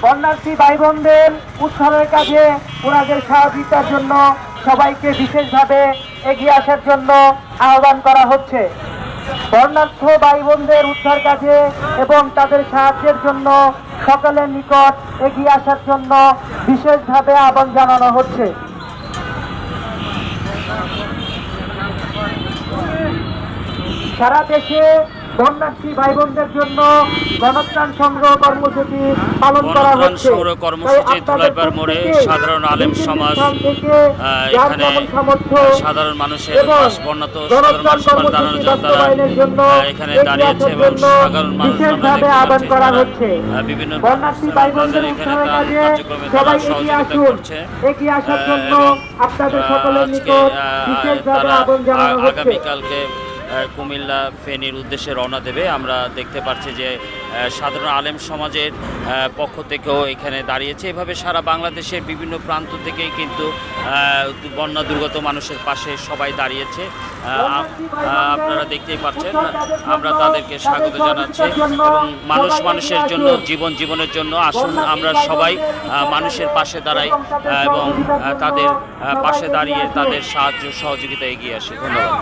বন্যার্থী ভাই বোনদের উদ্ধারের কাজে ওনাদের সহযোগিতার জন্য সবাইকে বিশেষভাবে এগিয়ে আসার জন্য আহ্বান করা হচ্ছে। বন্যার্থ ভাই বোনদের উদ্ধার কাজে এবং তাদের সাহায্যের জন্য সকলের নিকট এগিয়ে আসার জন্য বিশেষভাবে আহ্বান জানানো হচ্ছে। সারা দেশে বন্যার্থী ভাই বোনদের জন্য গণত্রাণ সংগ্রহ কর্মসূচি পালন করা হচ্ছে। কর্মসূচি ধুলাইপাড় মোড়ে সাধারণ আলেম সমাজ এখানে সাধারণ মানুষের বন্যাত সাধারণ মানুষের পাশে দাঁড়ানোর জন্য তারা এখানে দাঁড়িয়েছে এবং সাধারণ মানুষ বিভিন্ন বন্যার্থী ভাই বোনদের উদ্ধারের কাজে সবাই এগিয়ে আসার জন্য আপনাদের সকলের নিকট বিশেষভাবে আহ্বান জানানো হচ্ছে। আগামীকালকে কুমিল্লা ফেনীর উদ্দেশ্যে রওনা দেবে। আমরা দেখতে পাচ্ছি যে সাধারণ আলেম সমাজের পক্ষ থেকেও এখানে দাঁড়িয়েছে। এভাবে সারা বাংলাদেশের বিভিন্ন প্রান্ত থেকেই কিন্তু বন্যা দুর্গত মানুষের পাশে সবাই দাঁড়িয়েছে। আপনারা দেখতেই পাচ্ছেন, আমরা তাদেরকে স্বাগত জানাচ্ছি এবং মানুষের জন্য জীবনের জন্য আসুন আমরা সবাই মানুষের পাশে দাঁড়াই এবং তাদের পাশে দাঁড়িয়ে তাদের সাহায্য সহযোগিতা এগিয়ে আসি। ধন্যবাদ।